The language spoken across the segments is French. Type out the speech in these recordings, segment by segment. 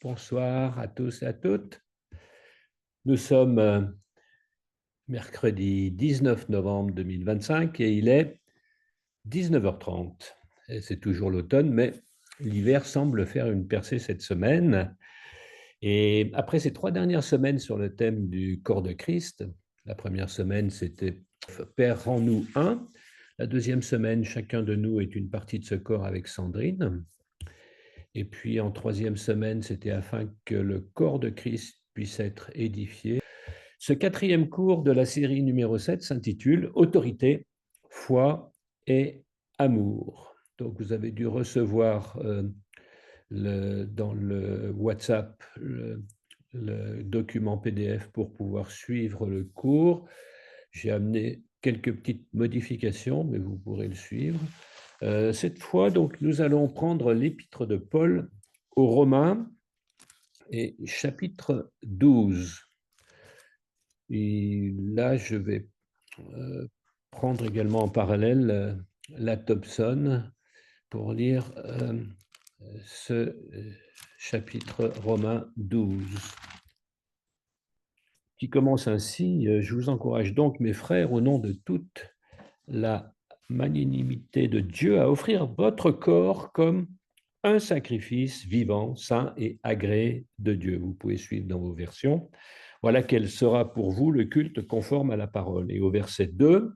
Bonsoir à tous et à toutes. Nous sommes mercredi 19 novembre 2025 et il est 19h30. Et c'est toujours l'automne, mais l'hiver semble faire une percée cette semaine. Et après ces 3 dernières semaines sur le thème du corps de Christ, la première semaine c'était Père, rends-nous un. La deuxième semaine, chacun de nous est une partie de ce corps avec Sandrine. Et puis en troisième semaine, c'était afin que le corps de Christ puisse être édifié. Ce quatrième cours de la série numéro 7 s'intitule Autorité, foi et amour. Donc vous avez dû recevoir dans le WhatsApp le document PDF pour pouvoir suivre le cours. J'ai amené quelques petites modifications, mais vous pourrez le suivre. Cette fois, donc, nous allons prendre l'épître de Paul aux Romains et chapitre 12. Et là, je vais prendre également en parallèle la Thompson pour lire ce chapitre Romains 12, qui commence ainsi. Je vous encourage donc, mes frères, au nom de toute la magnanimité de Dieu, à offrir votre corps comme un sacrifice vivant, saint et agréé de Dieu. Vous pouvez suivre dans vos versions. Voilà quel sera pour vous le culte conforme à la parole. Et au verset 2,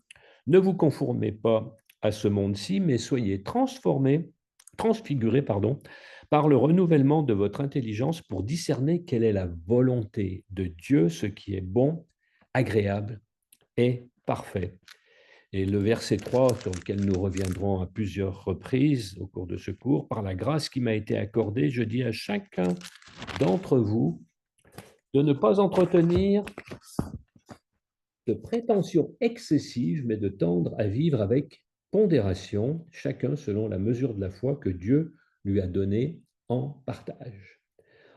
ne vous conformez pas à ce monde-ci, mais soyez transfigurés, par le renouvellement de votre intelligence pour discerner quelle est la volonté de Dieu, ce qui est bon, agréable et parfait. Et le verset 3, sur lequel nous reviendrons à plusieurs reprises au cours de ce cours, par la grâce qui m'a été accordée, je dis à chacun d'entre vous de ne pas entretenir de prétention excessive, mais de tendre à vivre avec pondération, chacun selon la mesure de la foi que Dieu lui a donnée en partage.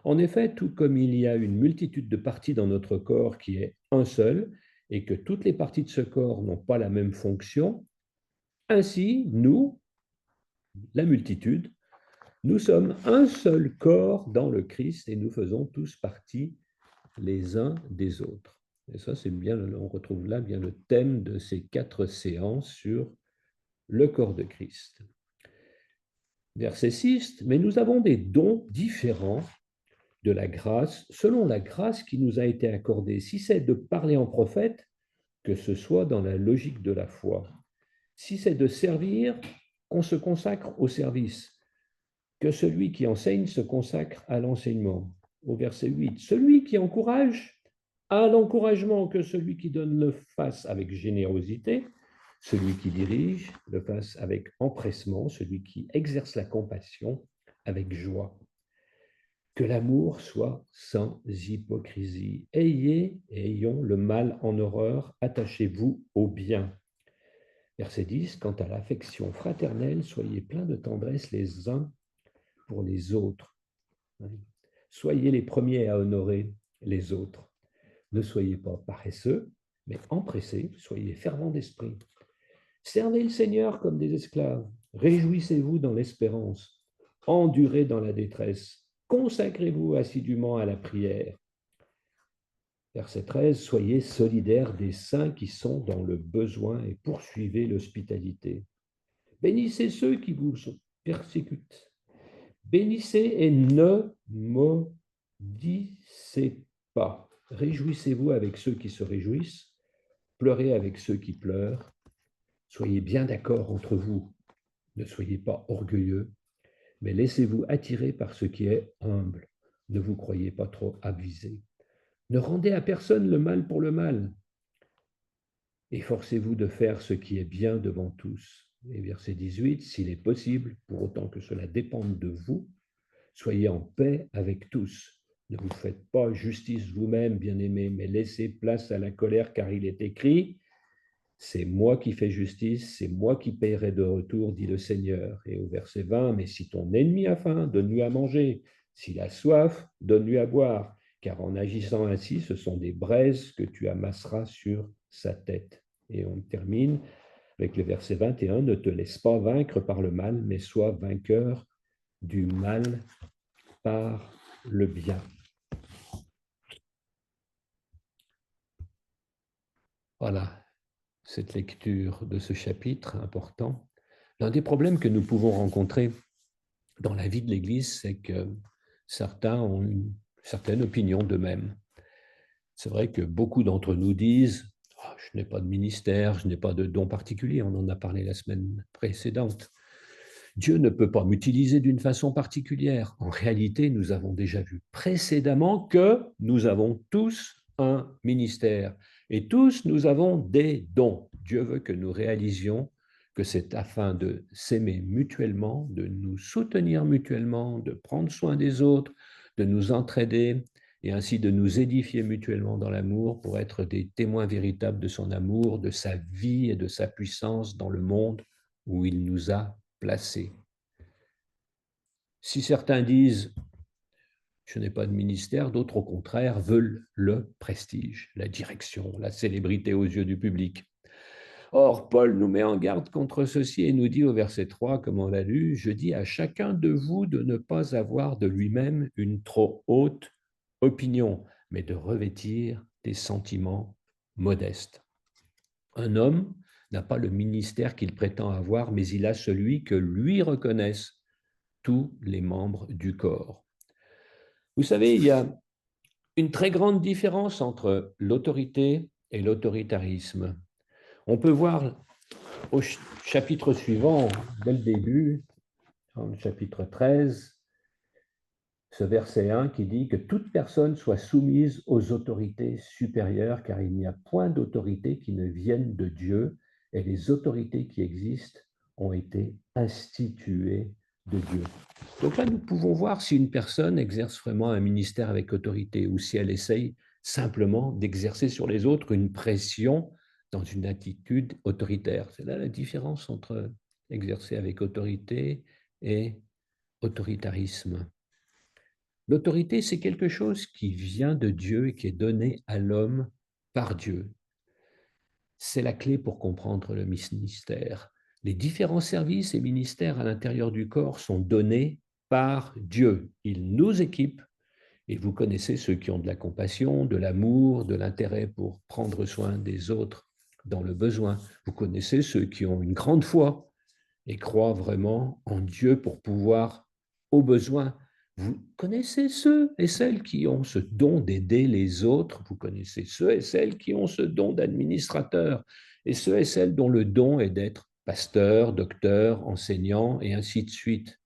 En effet, tout comme il y a une multitude de parties dans notre corps qui est un seul, et que toutes les parties de ce corps n'ont pas la même fonction, ainsi, nous, la multitude, nous sommes un seul corps dans le Christ et nous faisons tous partie les uns des autres. Et ça, c'est bien, on retrouve là bien le thème de ces 4 séances sur le corps de Christ. Verset 6, mais nous avons des dons différents de la grâce, selon la grâce qui nous a été accordée. Si c'est de parler en prophète, que ce soit dans la logique de la foi. Si c'est de servir, qu'on se consacre au service. Que celui qui enseigne se consacre à l'enseignement. Au verset 8, celui qui encourage à l'encouragement, que celui qui donne le fasse avec générosité, celui qui dirige le fasse avec empressement, celui qui exerce la compassion avec joie. Que l'amour soit sans hypocrisie. Ayons le mal en horreur, attachez-vous au bien. Verset 10, quant à l'affection fraternelle, soyez pleins de tendresse les uns pour les autres. Soyez les premiers à honorer les autres. Ne soyez pas paresseux, mais empressés, soyez fervents d'esprit. Servez le Seigneur comme des esclaves. Réjouissez-vous dans l'espérance. Endurez dans la détresse. Consacrez-vous assidûment à la prière. Verset 13, soyez solidaires des saints qui sont dans le besoin et poursuivez l'hospitalité. Bénissez ceux qui vous persécutent. Bénissez et ne maudissez pas. Réjouissez-vous avec ceux qui se réjouissent, pleurez avec ceux qui pleurent. Soyez bien d'accord entre vous. Ne soyez pas orgueilleux, mais laissez-vous attirer par ce qui est humble. Ne vous croyez pas trop avisé. Ne rendez à personne le mal pour le mal. Efforcez-vous de faire ce qui est bien devant tous. Et verset 18, s'il est possible, pour autant que cela dépende de vous, soyez en paix avec tous. Ne vous faites pas justice vous-même, bien-aimés, mais laissez place à la colère, car il est écrit, c'est moi qui fais justice, c'est moi qui paierai de retour, dit le Seigneur. Et au verset 20, mais si ton ennemi a faim, donne-lui à manger. S'il a soif, donne-lui à boire. Car en agissant ainsi, ce sont des braises que tu amasseras sur sa tête. Et on termine avec le verset 21, ne te laisse pas vaincre par le mal, mais sois vainqueur du mal par le bien. Voilà, cette lecture de ce chapitre important. L'un des problèmes que nous pouvons rencontrer dans la vie de l'Église, c'est que certains ont une certaine opinion d'eux-mêmes. C'est vrai que beaucoup d'entre nous disent oh, « je n'ai pas de ministère, je n'ai pas de don particulier », on en a parlé la semaine précédente. Dieu ne peut pas m'utiliser d'une façon particulière. En réalité, nous avons déjà vu précédemment que nous avons tous un ministère et tous nous avons des dons. Dieu veut que nous réalisions que c'est afin de s'aimer mutuellement, de nous soutenir mutuellement, de prendre soin des autres, de nous entraider et ainsi de nous édifier mutuellement dans l'amour pour être des témoins véritables de son amour, de sa vie et de sa puissance dans le monde où il nous a placés. Si certains disent « je n'ai pas de ministère », d'autres au contraire veulent le prestige, la direction, la célébrité aux yeux du public. Or, Paul nous met en garde contre ceci et nous dit au verset 3, comme on l'a lu, « Je dis à chacun de vous de ne pas avoir de lui-même une trop haute opinion, mais de revêtir des sentiments modestes. » Un homme n'a pas le ministère qu'il prétend avoir, mais il a celui que lui reconnaissent tous les membres du corps. Vous savez, il y a une très grande différence entre l'autorité et l'autoritarisme. On peut voir au chapitre suivant, dès le début, dans le chapitre 13, ce verset 1 qui dit que toute personne soit soumise aux autorités supérieures, car il n'y a point d'autorité qui ne vienne de Dieu, et les autorités qui existent ont été instituées de Dieu. Donc là, nous pouvons voir si une personne exerce vraiment un ministère avec autorité ou si elle essaye simplement d'exercer sur les autres une pression dans une attitude autoritaire. C'est là la différence entre exercer avec autorité et autoritarisme. L'autorité, c'est quelque chose qui vient de Dieu et qui est donné à l'homme par Dieu. C'est la clé pour comprendre le ministère. Les différents services et ministères à l'intérieur du corps sont donnés par Dieu. Il nous équipe, et vous connaissez ceux qui ont de la compassion, de l'amour, de l'intérêt pour prendre soin des autres dans le besoin. Vous connaissez ceux qui ont une grande foi et croient vraiment en Dieu pour pouvoir, au besoin. Vous connaissez ceux et celles qui ont ce don d'aider les autres. Vous connaissez ceux et celles qui ont ce don d'administrateur et ceux et celles dont le don est d'être pasteur, docteur, enseignant et ainsi de suite.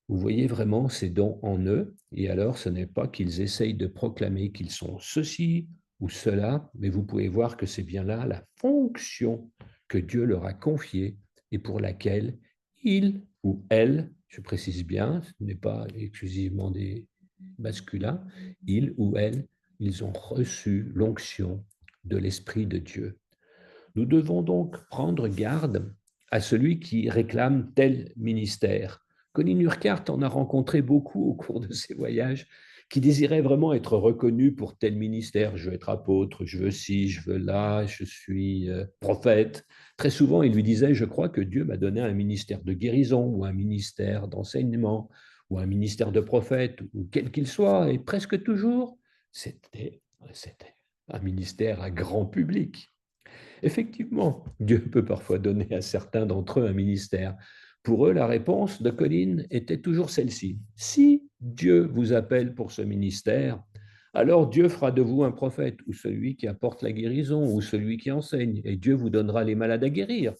Vous voyez vraiment ces dons en eux, et alors ce n'est pas qu'ils essayent de proclamer qu'ils sont ceci ou cela, mais vous pouvez voir que c'est bien là la fonction que Dieu leur a confiée et pour laquelle il ou elle, je précise bien, ce n'est pas exclusivement des masculins, il ou elle, ils ont reçu l'onction de l'Esprit de Dieu. Nous devons donc prendre garde à celui qui réclame tel ministère. Colin Urquhart en a rencontré beaucoup au cours de ses voyages qui désiraient vraiment être reconnus pour tel ministère. Je veux être apôtre, je veux ci, je veux là, je suis prophète. Très souvent, il lui disait, je crois que Dieu m'a donné un ministère de guérison ou un ministère d'enseignement ou un ministère de prophète, ou quel qu'il soit. Et presque toujours, c'était un ministère à grand public. Effectivement, Dieu peut parfois donner à certains d'entre eux un ministère. Pour eux, la réponse de Colin était toujours celle-ci. Si Dieu vous appelle pour ce ministère, alors Dieu fera de vous un prophète, ou celui qui apporte la guérison, ou celui qui enseigne, et Dieu vous donnera les malades à guérir,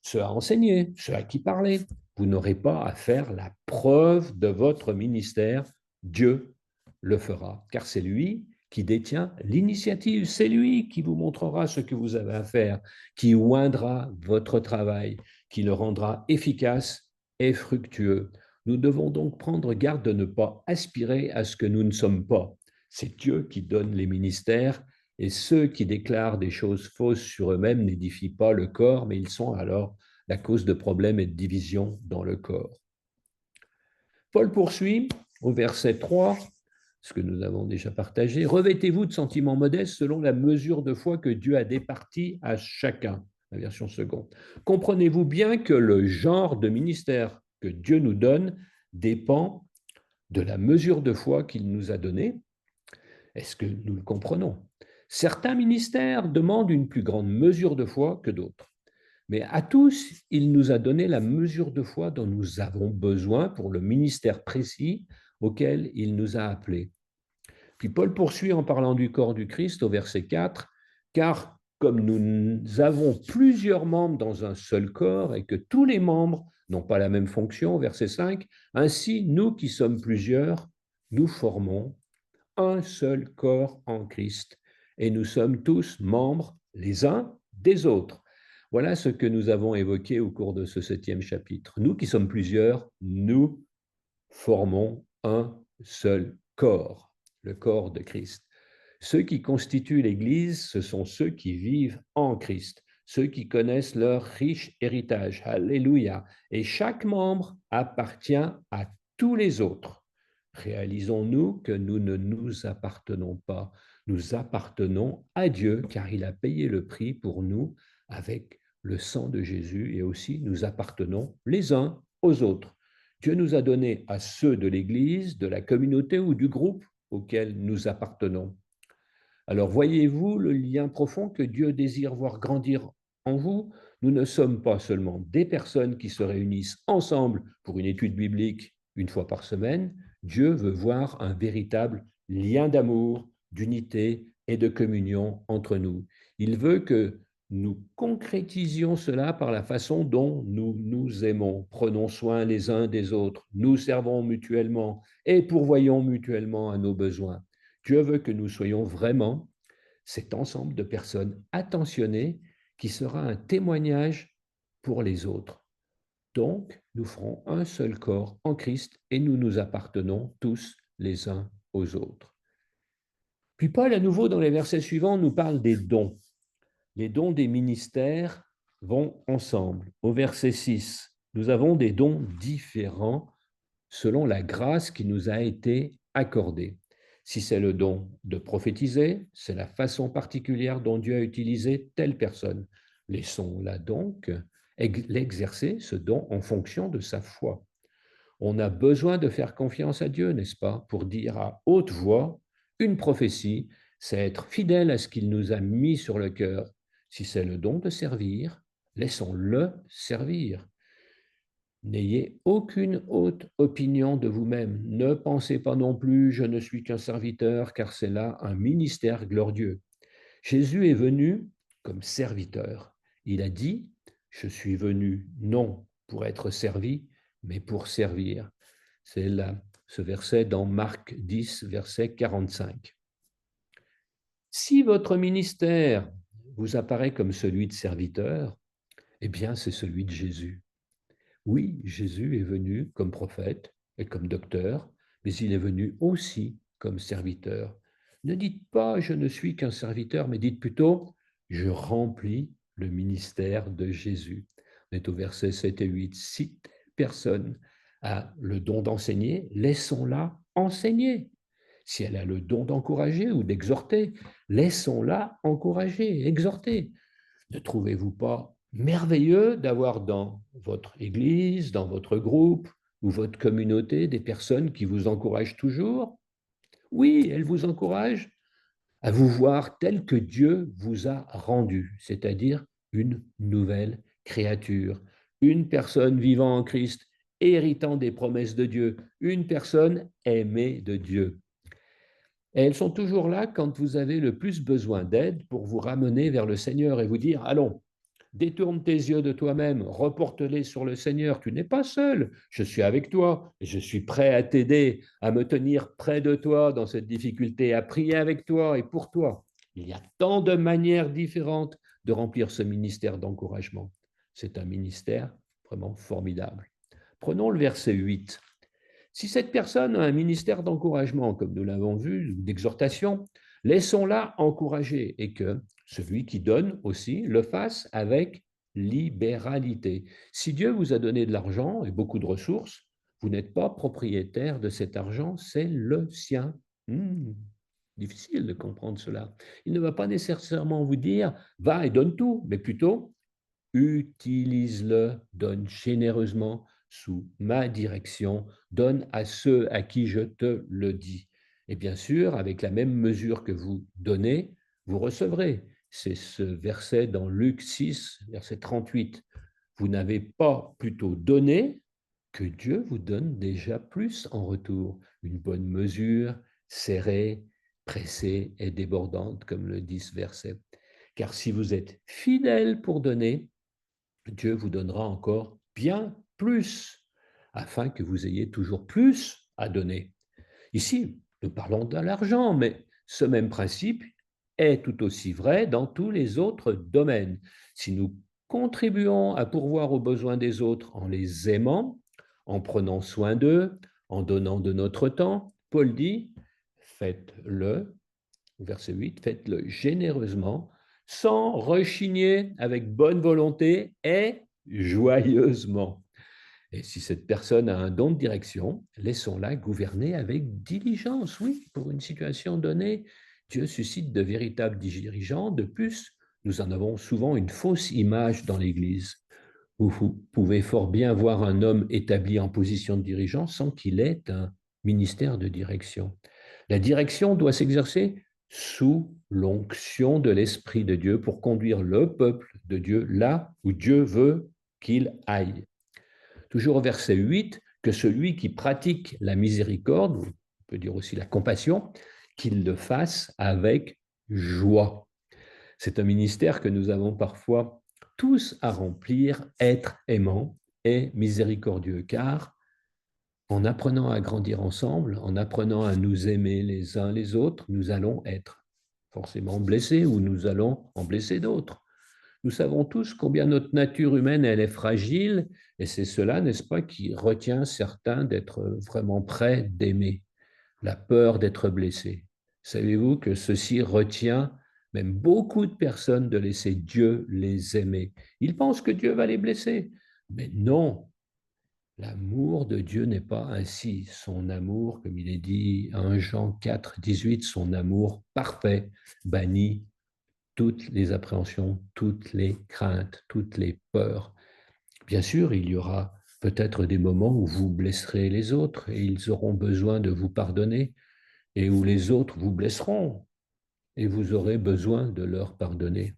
ceux à enseigner, ceux à qui parler. Vous n'aurez pas à faire la preuve de votre ministère, Dieu le fera, car c'est lui qui détient l'initiative. C'est lui qui vous montrera ce que vous avez à faire, qui oindra votre travail, qui le rendra efficace et fructueux. Nous devons donc prendre garde de ne pas aspirer à ce que nous ne sommes pas. C'est Dieu qui donne les ministères et ceux qui déclarent des choses fausses sur eux-mêmes n'édifient pas le corps, mais ils sont alors la cause de problèmes et de divisions dans le corps. Paul poursuit au verset 3, ce que nous avons déjà partagé, « Revêtez-vous de sentiments modestes selon la mesure de foi que Dieu a départie à chacun. » La version seconde. Comprenez-vous bien que le genre de ministère que Dieu nous donne dépend de la mesure de foi qu'il nous a donnée. Est-ce que nous le comprenons? Certains ministères demandent une plus grande mesure de foi que d'autres. Mais à tous, il nous a donné la mesure de foi dont nous avons besoin pour le ministère précis auquel il nous a appelés. Puis Paul poursuit en parlant du corps du Christ au verset 4, car comme nous avons plusieurs membres dans un seul corps et que tous les membres n'ont pas la même fonction, verset 5, ainsi nous qui sommes plusieurs, nous formons un seul corps en Christ et nous sommes tous membres les uns des autres. Voilà ce que nous avons évoqué au cours de ce 7e chapitre. Nous qui sommes plusieurs, nous formons un seul corps, le corps de Christ. Ceux qui constituent l'Église, ce sont ceux qui vivent en Christ, ceux qui connaissent leur riche héritage. Alléluia. Et chaque membre appartient à tous les autres. Réalisons-nous que nous ne nous appartenons pas. Nous appartenons à Dieu car il a payé le prix pour nous avec le sang de Jésus et aussi nous appartenons les uns aux autres. Dieu nous a donné à ceux de l'Église, de la communauté ou du groupe auquel nous appartenons. Alors voyez-vous le lien profond que Dieu désire voir grandir en vous? Nous ne sommes pas seulement des personnes qui se réunissent ensemble pour une étude biblique une fois par semaine. Dieu veut voir un véritable lien d'amour, d'unité et de communion entre nous. Il veut que nous concrétisions cela par la façon dont nous nous aimons, prenons soin les uns des autres, nous servons mutuellement et pourvoyons mutuellement à nos besoins. Dieu veut que nous soyons vraiment cet ensemble de personnes attentionnées qui sera un témoignage pour les autres. Donc, nous ferons un seul corps en Christ et nous nous appartenons tous les uns aux autres. Puis Paul, à nouveau, dans les versets suivants, nous parle des dons. Les dons des ministères vont ensemble. Au verset 6, nous avons des dons différents selon la grâce qui nous a été accordée. Si c'est le don de prophétiser, c'est la façon particulière dont Dieu a utilisé telle personne. Laissons-la donc l'exercer, ce don, en fonction de sa foi. On a besoin de faire confiance à Dieu, n'est-ce pas, pour dire à haute voix une prophétie, c'est être fidèle à ce qu'il nous a mis sur le cœur. Si c'est le don de servir, laissons-le servir. N'ayez aucune haute opinion de vous-même. Ne pensez pas non plus, je ne suis qu'un serviteur, car c'est là un ministère glorieux. Jésus est venu comme serviteur. Il a dit, je suis venu non pour être servi, mais pour servir. C'est là ce verset dans Marc 10, verset 45. Si votre ministère vous apparaît comme celui de serviteur, eh bien c'est celui de Jésus. Oui, Jésus est venu comme prophète et comme docteur, mais il est venu aussi comme serviteur. Ne dites pas je ne suis qu'un serviteur, mais dites plutôt je remplis le ministère de Jésus. On est au verset 7 et 8. Si telle personne a le don d'enseigner, laissons-la enseigner. Si elle a le don d'encourager ou d'exhorter, laissons-la encourager, exhorter. Ne trouvez-vous pas merveilleux d'avoir dans votre église, dans votre groupe ou votre communauté des personnes qui vous encouragent toujours? Oui, elles vous encouragent à vous voir tel que Dieu vous a rendu, c'est-à-dire une nouvelle créature, une personne vivant en Christ, héritant des promesses de Dieu, une personne aimée de Dieu. Et elles sont toujours là quand vous avez le plus besoin d'aide pour vous ramener vers le Seigneur et vous dire, allons, détourne tes yeux de toi-même, reporte-les sur le Seigneur. Tu n'es pas seul, je suis avec toi et je suis prêt à t'aider, à me tenir près de toi dans cette difficulté, à prier avec toi et pour toi. Il y a tant de manières différentes de remplir ce ministère d'encouragement. C'est un ministère vraiment formidable. Prenons le verset 8. Si cette personne a un ministère d'encouragement, comme nous l'avons vu, ou d'exhortation, laissons-la encourager et que celui qui donne aussi le fasse avec libéralité. Si Dieu vous a donné de l'argent et beaucoup de ressources, vous n'êtes pas propriétaire de cet argent, c'est le sien. Difficile de comprendre cela. Il ne va pas nécessairement vous dire va et donne tout, mais plutôt utilise-le, donne généreusement sous ma direction, donne à ceux à qui je te le dis. Et bien sûr, avec la même mesure que vous donnez, vous recevrez. C'est ce verset dans Luc 6, verset 38. Vous n'avez pas plutôt donné que Dieu vous donne déjà plus en retour. Une bonne mesure, serrée, pressée et débordante, comme le dit ce verset. Car si vous êtes fidèle pour donner, Dieu vous donnera encore bien plus, afin que vous ayez toujours plus à donner. Ici, nous parlons de l'argent, mais ce même principe est tout aussi vrai dans tous les autres domaines. Si nous contribuons à pourvoir aux besoins des autres en les aimant, en prenant soin d'eux, en donnant de notre temps, Paul dit, faites-le, verset 8, faites-le généreusement, sans rechigner, avec bonne volonté et joyeusement. Et si cette personne a un don de direction, laissons-la gouverner avec diligence. Oui, pour une situation donnée, Dieu suscite de véritables dirigeants. De plus, nous en avons souvent une fausse image dans l'Église. Vous pouvez fort bien voir un homme établi en position de dirigeant sans qu'il ait un ministère de direction. La direction doit s'exercer sous l'onction de l'Esprit de Dieu pour conduire le peuple de Dieu là où Dieu veut qu'il aille. Toujours au verset 8, que celui qui pratique la miséricorde, on peut dire aussi la compassion, qu'il le fasse avec joie. C'est un ministère que nous avons parfois tous à remplir, être aimant et miséricordieux, car en apprenant à grandir ensemble, en apprenant à nous aimer les uns les autres, nous allons être forcément blessés ou nous allons en blesser d'autres. Nous savons tous combien notre nature humaine, elle est fragile, et c'est cela, n'est-ce pas, qui retient certains d'être vraiment prêts d'aimer, la peur d'être blessé. Savez-vous que ceci retient même beaucoup de personnes de laisser Dieu les aimer? Ils pensent que Dieu va les blesser, mais non, l'amour de Dieu n'est pas ainsi. Son amour, comme il est dit à 1 Jean 4, 18, son amour parfait bannit toutes les appréhensions, toutes les craintes, toutes les peurs. Bien sûr, il y aura peut-être des moments où vous blesserez les autres et ils auront besoin de vous pardonner, et où les autres vous blesseront et vous aurez besoin de leur pardonner.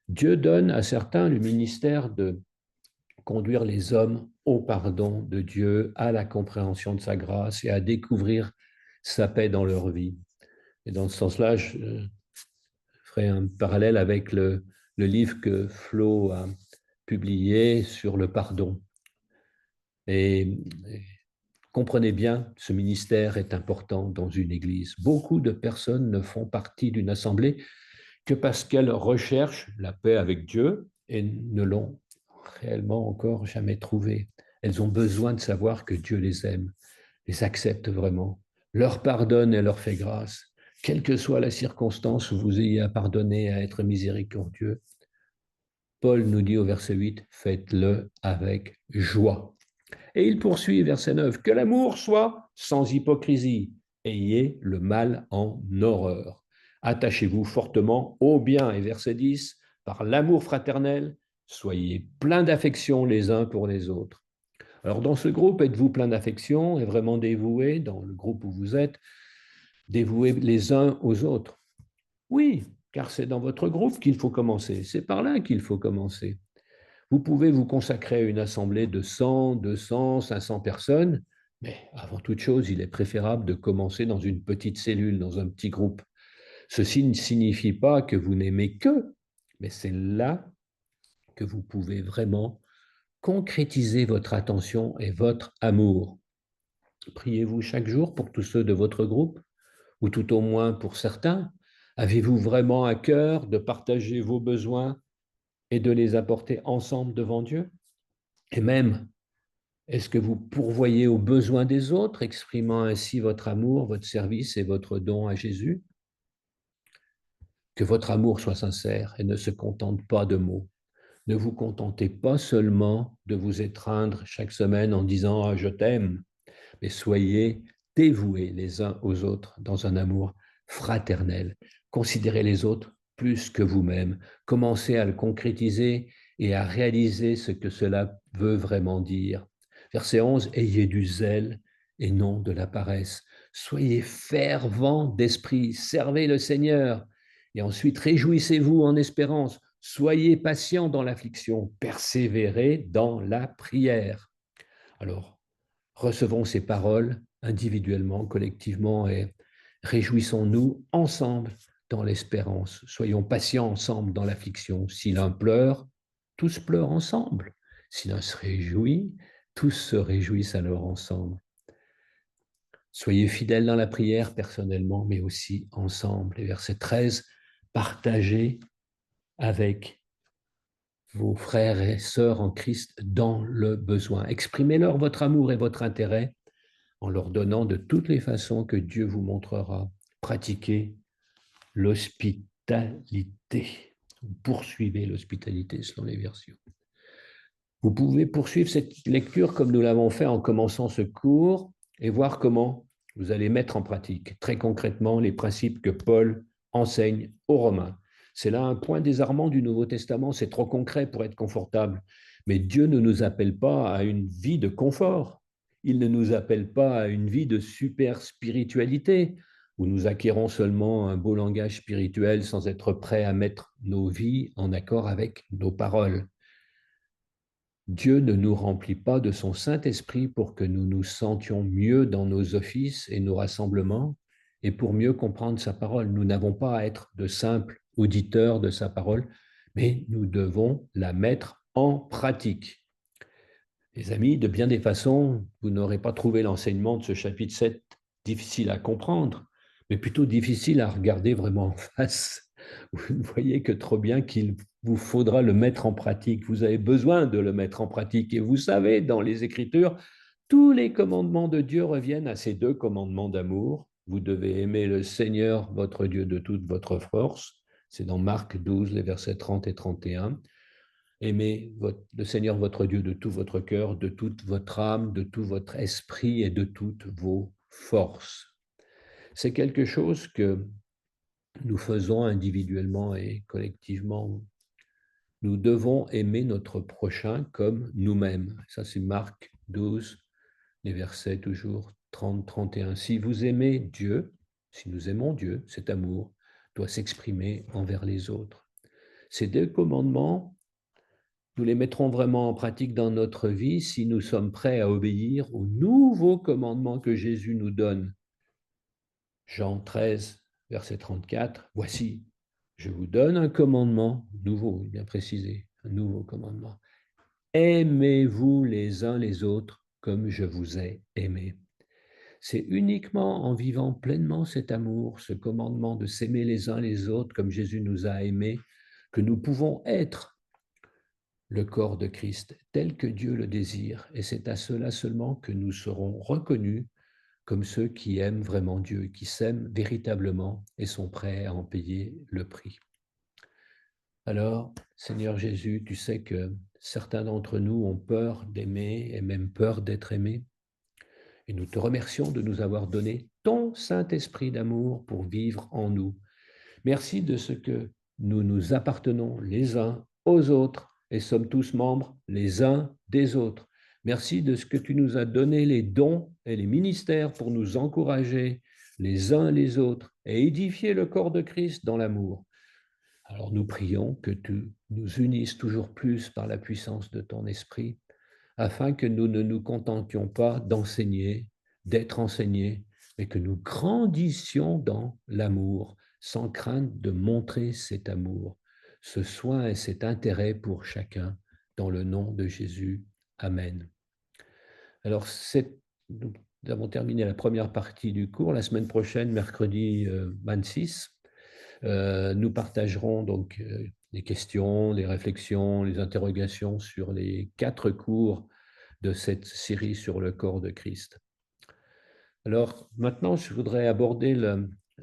Dieu donne à certains le ministère de conduire les hommes au pardon de Dieu, à la compréhension de sa grâce et à découvrir sa paix dans leur vie. Et dans ce sens-là, je ferai un parallèle avec le livre que Flo a publié sur le pardon. Et comprenez bien, ce ministère est important dans une église. Beaucoup de personnes ne font partie d'une assemblée que parce qu'elles recherchent la paix avec Dieu et ne l'ont réellement encore jamais trouvée. Elles ont besoin de savoir que Dieu les aime, les accepte vraiment, leur pardonne et leur fait grâce. Quelle que soit la circonstance où vous ayez à pardonner, à être miséricordieux, Paul nous dit au verset 8, faites-le avec joie. Et il poursuit, verset 9, que l'amour soit sans hypocrisie, ayez le mal en horreur. Attachez-vous fortement au bien. Et verset 10, par l'amour fraternel, soyez pleins d'affection les uns pour les autres. Alors dans ce groupe, êtes-vous plein d'affection et vraiment dévoués, dans le groupe où vous êtes, dévoués les uns aux autres? Oui, car c'est dans votre groupe qu'il faut commencer. C'est par là qu'il faut commencer. Vous pouvez vous consacrer à une assemblée de 100, 200, 500 personnes, mais avant toute chose, il est préférable de commencer dans une petite cellule, dans un petit groupe. Ceci ne signifie pas que vous n'aimez qu'eux, mais c'est là que vous pouvez vraiment concrétiser votre attention et votre amour. Priez-vous chaque jour pour tous ceux de votre groupe, ou tout au moins pour certains? Avez-vous vraiment à cœur de partager vos besoins et de les apporter ensemble devant Dieu? Et même, est-ce que vous pourvoyez aux besoins des autres, exprimant ainsi votre amour, votre service et votre don à Jésus? Que votre amour soit sincère et ne se contente pas de mots. Ne vous contentez pas seulement de vous étreindre chaque semaine en disant « Ah, je t'aime », mais soyez dévoués les uns aux autres dans un amour fraternel. Considérez les autres plus que vous-même. Commencez à le concrétiser et à réaliser ce que cela veut vraiment dire. Verset 11, ayez du zèle et non de la paresse. Soyez fervents d'esprit, servez le Seigneur. Et ensuite, réjouissez-vous en espérance. Soyez patients dans l'affliction, persévérez dans la prière. Alors, recevons ces paroles individuellement, collectivement, et réjouissons-nous ensemble dans l'espérance. Soyons patients ensemble dans l'affliction. Si l'un pleure, tous pleurent ensemble. Si l'un se réjouit, tous se réjouissent alors ensemble. Soyez fidèles dans la prière personnellement, mais aussi ensemble. Et verset 13, partagez avec vos frères et sœurs en Christ dans le besoin. Exprimez-leur votre amour et votre intérêt en leur donnant de toutes les façons que Dieu vous montrera. Pratiquez l'hospitalité. Poursuivez l'hospitalité selon les versions. Vous pouvez poursuivre cette lecture comme nous l'avons fait en commençant ce cours et voir comment vous allez mettre en pratique très concrètement les principes que Paul enseigne aux Romains. C'est là un point désarmant du Nouveau Testament, c'est trop concret pour être confortable. Mais Dieu ne nous appelle pas à une vie de confort. Il ne nous appelle pas à une vie de super spiritualité où nous acquérons seulement un beau langage spirituel sans être prêts à mettre nos vies en accord avec nos paroles. Dieu ne nous remplit pas de son Saint-Esprit pour que nous nous sentions mieux dans nos offices et nos rassemblements et pour mieux comprendre sa parole. Nous n'avons pas à être de simples auditeurs de sa parole, mais nous devons la mettre en pratique. Les amis, de bien des façons, vous n'aurez pas trouvé l'enseignement de ce chapitre 7 difficile à comprendre, mais plutôt difficile à regarder vraiment en face. Vous ne voyez que trop bien qu'il vous faudra le mettre en pratique. Vous avez besoin de le mettre en pratique. Et vous savez, dans les Écritures, tous les commandements de Dieu reviennent à ces deux commandements d'amour. Vous devez aimer le Seigneur, votre Dieu, de toute votre force. C'est dans Marc 12, les versets 30 et 31. Aimez le Seigneur votre Dieu de tout votre cœur, de toute votre âme, de tout votre esprit et de toutes vos forces. C'est quelque chose que nous faisons individuellement et collectivement. Nous devons aimer notre prochain comme nous-mêmes. Ça, c'est Marc 12, les versets toujours 30, 31. Si vous aimez Dieu, si nous aimons Dieu, cet amour doit s'exprimer envers les autres. Ces deux commandements, nous les mettrons vraiment en pratique dans notre vie si nous sommes prêts à obéir aux nouveaux commandements que Jésus nous donne. Jean 13, verset 34, voici, je vous donne un commandement nouveau, bien précisé, un nouveau commandement. Aimez-vous les uns les autres comme je vous ai aimé. C'est uniquement en vivant pleinement cet amour, ce commandement de s'aimer les uns les autres comme Jésus nous a aimés, que nous pouvons être le corps de Christ tel que Dieu le désire. Et c'est à cela seulement que nous serons reconnus comme ceux qui aiment vraiment Dieu, qui s'aiment véritablement et sont prêts à en payer le prix. Alors, Seigneur Jésus, tu sais que certains d'entre nous ont peur d'aimer et même peur d'être aimés. Et nous te remercions de nous avoir donné ton Saint-Esprit d'amour pour vivre en nous. Merci de ce que nous nous appartenons les uns aux autres et sommes tous membres les uns des autres. Merci de ce que tu nous as donné les dons et les ministères pour nous encourager les uns les autres et édifier le corps de Christ dans l'amour. Alors nous prions que tu nous unisses toujours plus par la puissance de ton esprit, afin que nous ne nous contentions pas d'enseigner, d'être enseignés, mais que nous grandissions dans l'amour, sans crainte de montrer cet amour, ce soin et cet intérêt pour chacun, dans le nom de Jésus. Amen. Alors, nous avons terminé la première partie du cours. La semaine prochaine, mercredi 26, nous partagerons donc les questions, les réflexions, les interrogations sur les 4 cours de cette série sur le corps de Christ. Alors maintenant, je voudrais aborder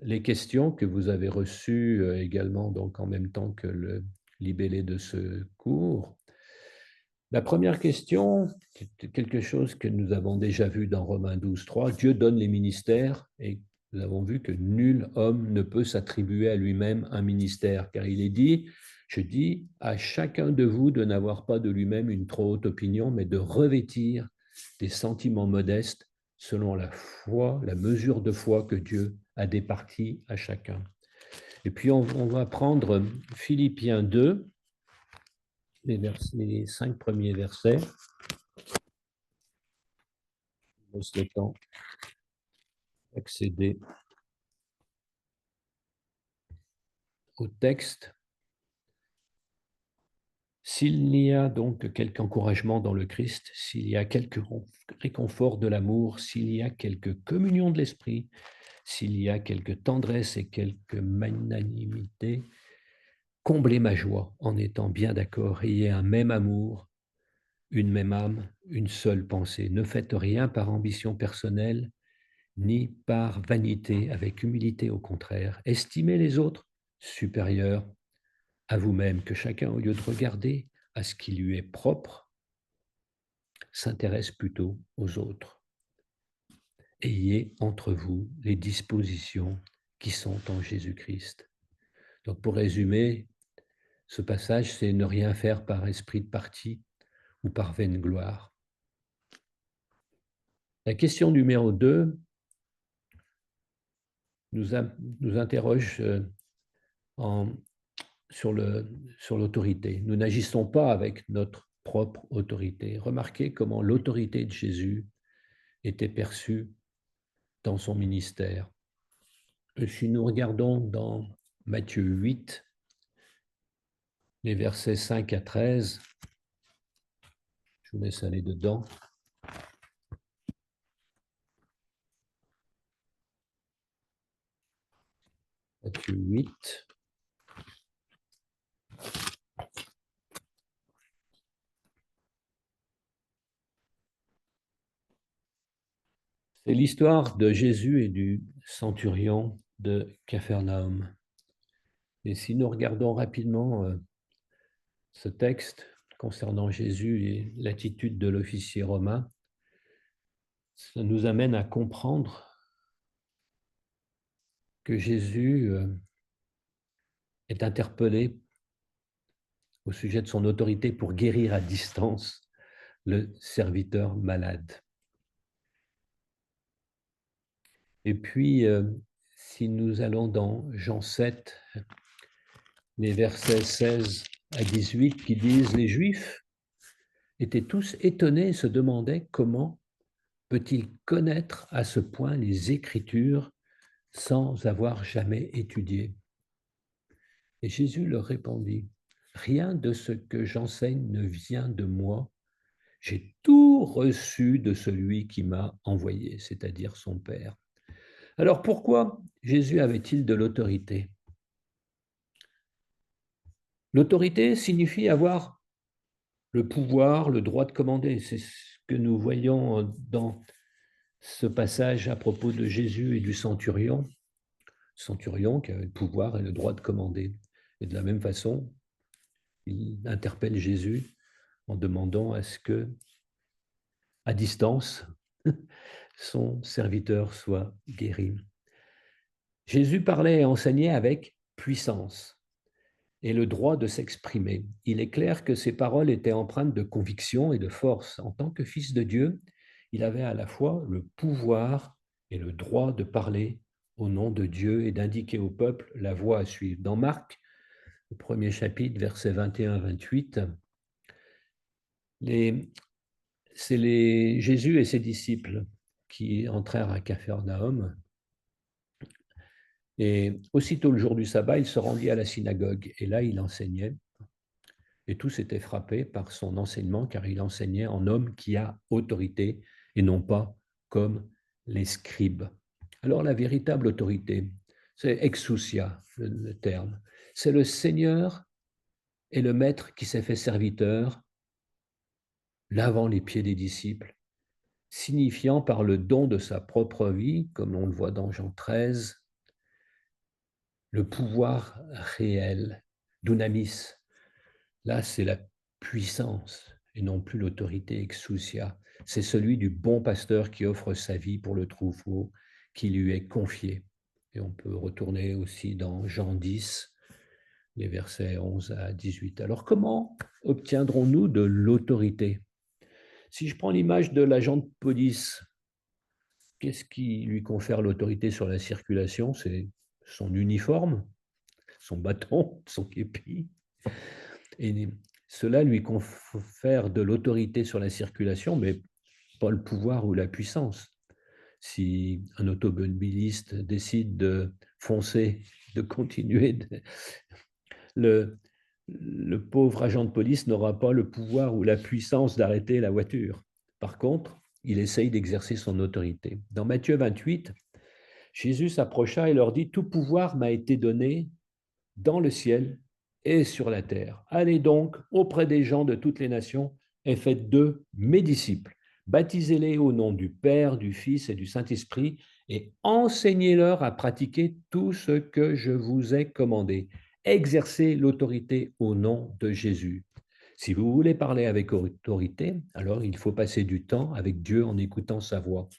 les questions que vous avez reçues également donc en même temps que le libellé de ce cours. La première question, c'est quelque chose que nous avons déjà vu dans Romains 12, 3. Dieu donne les ministères et nous avons vu que nul homme ne peut s'attribuer à lui-même un ministère, car il est dit, je dis à chacun de vous de n'avoir pas de lui-même une trop haute opinion, mais de revêtir des sentiments modestes selon la foi, la mesure de foi que Dieu a départie à chacun. Et puis on va prendre Philippiens 2, les 5 premiers versets. Je laisse le temps d'accéder au texte. S'il n'y a donc quelque encouragement dans le Christ, s'il y a quelque réconfort de l'amour, s'il y a quelque communion de l'esprit, s'il y a quelque tendresse et quelque magnanimité, comblez ma joie en étant bien d'accord, ayez un même amour, une même âme, une seule pensée. Ne faites rien par ambition personnelle, ni par vanité, avec humilité au contraire. Estimez les autres supérieurs à vous-même, que chacun, au lieu de regarder à ce qui lui est propre, s'intéresse plutôt aux autres. Ayez entre vous les dispositions qui sont en Jésus-Christ. Donc pour résumer, ce passage, c'est ne rien faire par esprit de parti ou par vaine gloire. La question numéro 2 nous interroge sur l'autorité. Nous n'agissons pas avec notre propre autorité. Remarquez comment l'autorité de Jésus était perçue dans son ministère. Si nous regardons dans Matthieu 8, les versets 5 à 13, je vous laisse aller dedans. Matthieu 8. C'est l'histoire de Jésus et du centurion de Capharnaüm. Et si nous regardons rapidement ce texte concernant Jésus et l'attitude de l'officier romain, ça nous amène à comprendre que Jésus est interpellé au sujet de son autorité pour guérir à distance le serviteur malade. Et puis, si nous allons dans Jean 7, les versets 16 à 18 qui disent « Les Juifs étaient tous étonnés et se demandaient comment peut-il connaître à ce point les Écritures sans avoir jamais étudié ?» Et Jésus leur répondit « Rien de ce que j'enseigne ne vient de moi. J'ai tout reçu de celui qui m'a envoyé, c'est-à-dire son Père. » Alors pourquoi Jésus avait-il de l'autorité? L'autorité signifie avoir le pouvoir, le droit de commander. C'est ce que nous voyons dans ce passage à propos de Jésus et du centurion. Centurion qui avait le pouvoir et le droit de commander. Et de la même façon, il interpelle Jésus en demandant à ce que, à distance, son serviteur soit guéri. Jésus parlait et enseignait avec puissance et le droit de s'exprimer. Il est clair que ses paroles étaient empreintes de conviction et de force. En tant que fils de Dieu, il avait à la fois le pouvoir et le droit de parler au nom de Dieu et d'indiquer au peuple la voie à suivre. Dans Marc, le premier chapitre, versets 21 à 28, c'est Jésus et ses disciples qui entrèrent à Capharnaüm. Et aussitôt le jour du sabbat, il se rendit à la synagogue. Et là, il enseignait. Et tous étaient frappés par son enseignement, car il enseignait en homme qui a autorité et non pas comme les scribes. Alors la véritable autorité, c'est exousia, le terme. C'est le Seigneur et le Maître qui s'est fait serviteur, lavant les pieds des disciples, signifiant par le don de sa propre vie, comme on le voit dans Jean 13, le pouvoir réel, dunamis. Là, c'est la puissance et non plus l'autorité exousia. C'est celui du bon pasteur qui offre sa vie pour le troupeau qui lui est confié. Et on peut retourner aussi dans Jean 10, les versets 11 à 18. Alors, comment obtiendrons-nous de l'autorité? Si je prends l'image de l'agent de police, qu'est-ce qui lui confère l'autorité sur la circulation? C'est son uniforme, son bâton, son képi. Et cela lui confère de l'autorité sur la circulation, mais pas le pouvoir ou la puissance. Si un automobiliste décide de foncer, de continuer, le, le pauvre agent de police n'aura pas le pouvoir ou la puissance d'arrêter la voiture. Par contre, il essaye d'exercer son autorité. Dans Matthieu 28, Jésus s'approcha et leur dit: « Tout pouvoir m'a été donné dans le ciel et sur la terre. Allez donc auprès des gens de toutes les nations et faites d'eux mes disciples. Baptisez-les au nom du Père, du Fils et du Saint-Esprit et enseignez-leur à pratiquer tout ce que je vous ai commandé. Exercez l'autorité au nom de Jésus. » Si vous voulez parler avec autorité, alors il faut passer du temps avec Dieu en écoutant sa voix.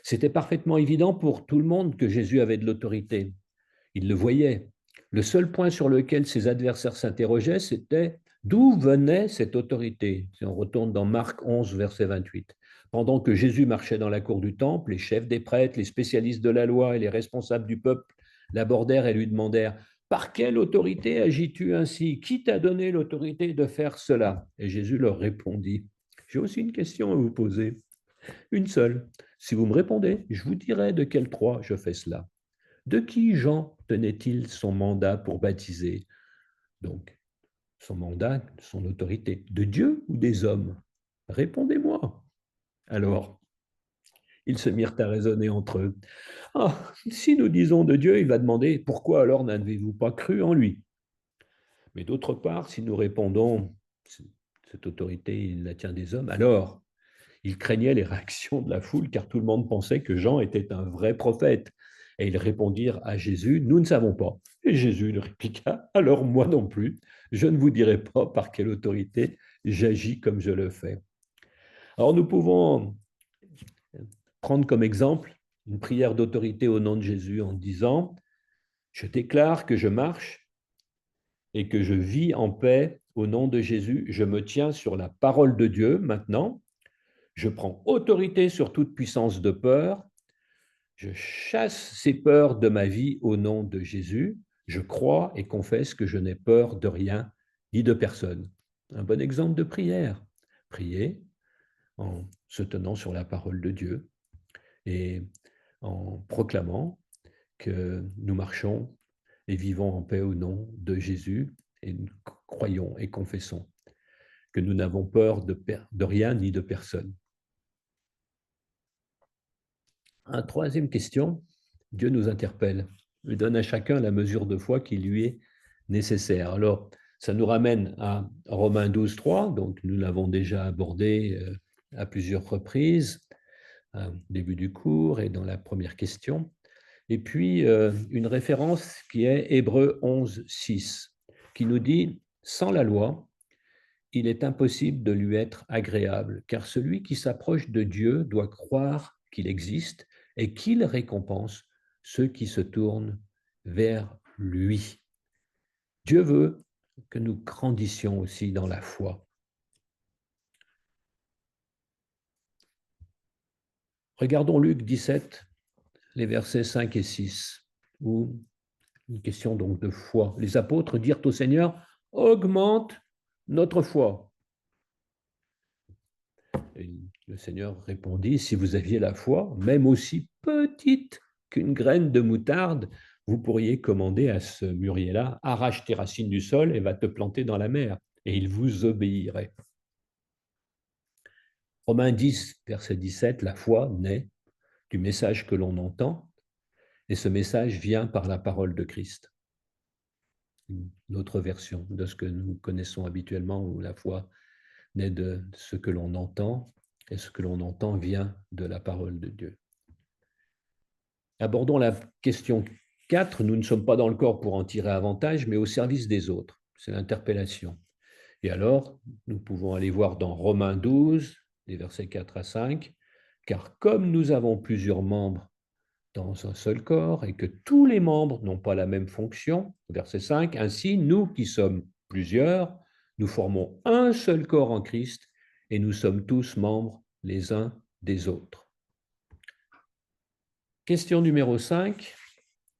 C'était parfaitement évident pour tout le monde que Jésus avait de l'autorité. Il le voyait. Le seul point sur lequel ses adversaires s'interrogeaient, c'était d'où venait cette autorité. Si on retourne dans Marc 11, verset 28. Pendant que Jésus marchait dans la cour du temple, les chefs des prêtres, les spécialistes de la loi et les responsables du peuple l'abordèrent et lui demandèrent: « Par quelle autorité agis-tu ainsi? Qui t'a donné l'autorité de faire cela ?» Et Jésus leur répondit: « J'ai aussi une question à vous poser, une seule. Si vous me répondez, je vous dirai de quel droit je fais cela. De qui Jean tenait-il son mandat pour baptiser? » Donc, son mandat, son autorité, de Dieu ou des hommes? Répondez-moi. Alors, ils se mirent à raisonner entre eux. Ah, si nous disons de Dieu, il va demander: pourquoi alors n'avez-vous pas cru en lui? Mais d'autre part, si nous répondons: cette autorité, il la tient des hommes, alors il craignait les réactions de la foule, car tout le monde pensait que Jean était un vrai prophète. Et ils répondirent à Jésus: « Nous ne savons pas. » Et Jésus leur répliqua: « Alors moi non plus, je ne vous dirai pas par quelle autorité j'agis comme je le fais. » Alors nous pouvons prendre comme exemple une prière d'autorité au nom de Jésus en disant: « Je déclare que je marche et que je vis en paix au nom de Jésus. Je me tiens sur la parole de Dieu maintenant. Je prends autorité sur toute puissance de peur. Je chasse ces peurs de ma vie au nom de Jésus. Je crois et confesse que je n'ai peur de rien ni de personne. » Un bon exemple de prière. Prier en se tenant sur la parole de Dieu et en proclamant que nous marchons et vivons en paix au nom de Jésus, et nous croyons et confessons que nous n'avons peur de rien ni de personne. Une troisième question: Dieu nous interpelle, il donne à chacun la mesure de foi qui lui est nécessaire. Alors, ça nous ramène à Romains 12, 3, donc nous l'avons déjà abordé à plusieurs reprises, au début du cours et dans la première question. Et puis, une référence qui est Hébreux 11, 6, qui nous dit: « Sans la loi, il est impossible de lui être agréable, car celui qui s'approche de Dieu doit croire qu'il existe et qu'il récompense ceux qui se tournent vers lui. » Dieu veut que nous grandissions aussi dans la foi. Regardons Luc 17, les versets 5 et 6, où une question donc de foi. Les apôtres dirent au Seigneur: « Augmente notre foi. » Et le Seigneur répondit: « Si vous aviez la foi, même aussi petite qu'une graine de moutarde, vous pourriez commander à ce mûrier-là: arrache tes racines du sol et va te planter dans la mer, et il vous obéirait. » Romains 10, verset 17, la foi naît du message que l'on entend, et ce message vient par la parole de Christ. Une autre version de ce que nous connaissons habituellement, où la foi naît de ce que l'on entend, et ce que l'on entend vient de la parole de Dieu. Abordons la question 4. Nous ne sommes pas dans le corps pour en tirer avantage, mais au service des autres. C'est l'interpellation. Et alors, nous pouvons aller voir dans Romains 12, les versets 4 à 5, « Car comme nous avons plusieurs membres dans un seul corps, et que tous les membres n'ont pas la même fonction, verset 5, ainsi, nous qui sommes plusieurs, nous formons un seul corps en Christ, et nous sommes tous membres les uns des autres. Question numéro 5.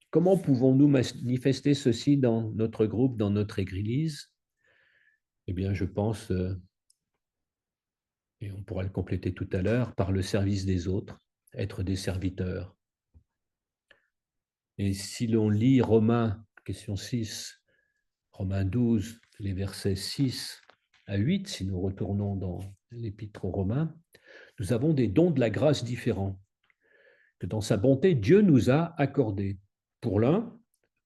Comment pouvons-nous manifester ceci dans notre groupe, dans notre Église? Eh bien, je pense, et on pourra le compléter tout à l'heure, par le service des autres, être des serviteurs. Et si l'on lit Romains, question 6, Romains 12, les versets 6 à 8, si nous retournons dans l'Épître aux Romains, nous avons des dons de la grâce différents que dans sa bonté, Dieu nous a accordés. Pour l'un,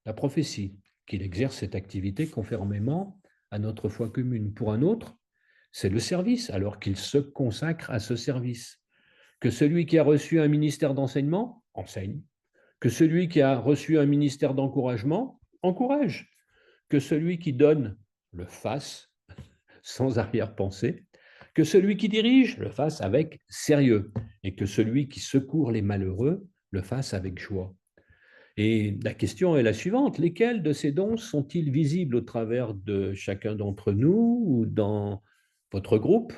la prophétie, qu'il exerce cette activité conformément à notre foi commune. Pour un autre, c'est le service, alors qu'il se consacre à ce service. Que celui qui a reçu un ministère d'enseignement enseigne, que celui qui a reçu un ministère d'encouragement encourage, que celui qui donne le fasse sans arrière-pensée, que celui qui dirige le fasse avec sérieux, et que celui qui secourt les malheureux le fasse avec joie. Et la question est la suivante, lesquels de ces dons sont-ils visibles au travers de chacun d'entre nous ou dans votre groupe?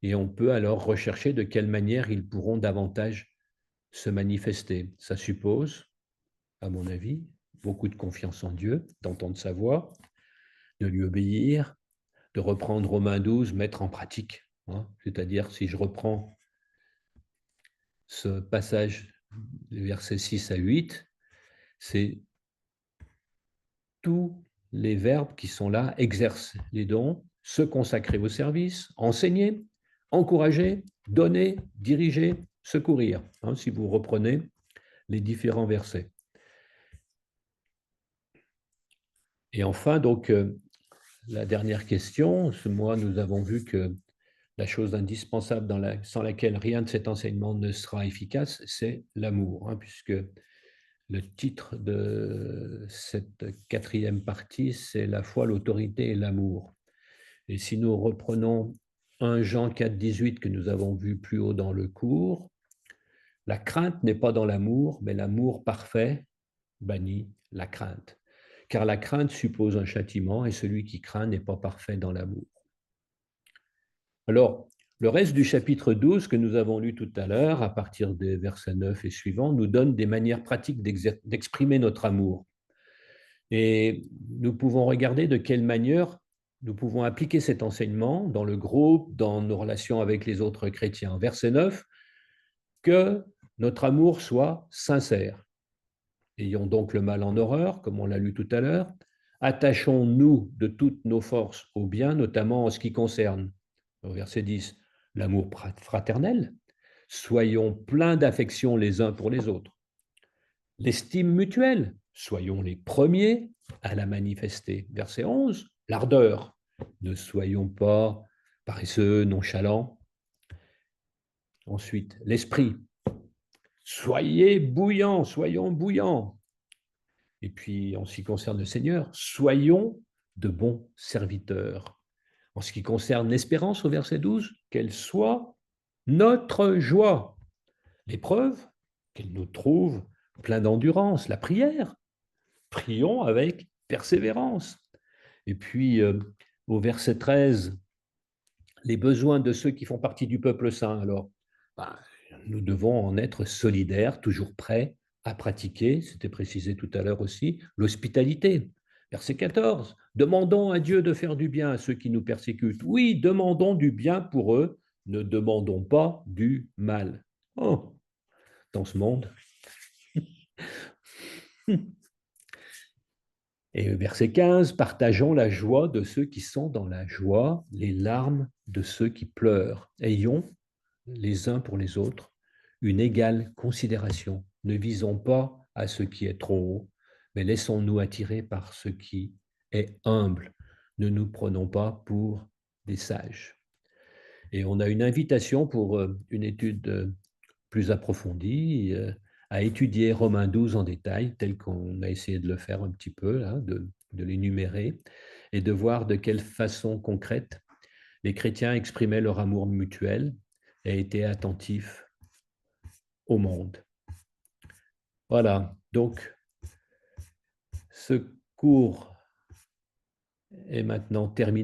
Et on peut alors rechercher de quelle manière ils pourront davantage se manifester. Ça suppose, à mon avis, beaucoup de confiance en Dieu, d'entendre sa voix, de lui obéir, de reprendre Romains 12, mettre en pratique. C'est-à-dire, si je reprends ce passage, les versets 6 à 8, c'est tous les verbes qui sont là, exercent les dons, se consacrer au service, enseigner, encourager, donner, diriger, secourir, si vous reprenez les différents versets. Et enfin, donc, la dernière question, ce mois, nous avons vu que la chose indispensable sans laquelle rien de cet enseignement ne sera efficace, c'est l'amour, puisque le titre de cette quatrième partie, c'est la foi, l'autorité et l'amour. Et si nous reprenons 1 Jean 4, 18 que nous avons vu plus haut dans le cours, la crainte n'est pas dans l'amour, mais l'amour parfait bannit la crainte. Car la crainte suppose un châtiment et celui qui craint n'est pas parfait dans l'amour. Alors, le reste du chapitre 12 que nous avons lu tout à l'heure, à partir des versets 9 et suivants, nous donne des manières pratiques d'exprimer notre amour. Et nous pouvons regarder de quelle manière nous pouvons appliquer cet enseignement dans le groupe, dans nos relations avec les autres chrétiens. Verset 9, que notre amour soit sincère. Ayons donc le mal en horreur, comme on l'a lu tout à l'heure. Attachons-nous de toutes nos forces au bien, notamment en ce qui concerne, au verset 10, l'amour fraternel. Soyons pleins d'affection les uns pour les autres. L'estime mutuelle, soyons les premiers à la manifester. Verset 11, l'ardeur, ne soyons pas paresseux, nonchalants. Ensuite, l'esprit, soyons bouillants. Et puis, en ce qui concerne le Seigneur, soyons de bons serviteurs. En ce qui concerne l'espérance, au verset 12, qu'elle soit notre joie. L'épreuve, qu'elle nous trouve plein d'endurance. La prière, prions avec persévérance. Et puis, au verset 13, les besoins de ceux qui font partie du peuple saint. Alors, nous devons en être solidaires, toujours prêts à pratiquer, c'était précisé tout à l'heure aussi, l'hospitalité. Verset 14, demandons à Dieu de faire du bien à ceux qui nous persécutent. Oui, demandons du bien pour eux, ne demandons pas du mal. Oh, dans ce monde. Et verset 15, partageons la joie de ceux qui sont dans la joie, les larmes de ceux qui pleurent. Ayons les uns pour les autres une égale considération. Ne visons pas à ce qui est trop haut, mais laissons-nous attirer par ce qui est humble. Ne nous prenons pas pour des sages. Et on a une invitation pour une étude plus approfondie, à étudier Romains 12 en détail, tel qu'on a essayé de le faire un petit peu, là, de l'énumérer, et de voir de quelle façon concrète les chrétiens exprimaient leur amour mutuel et étaient attentifs au monde. Voilà, donc ce cours est maintenant terminé.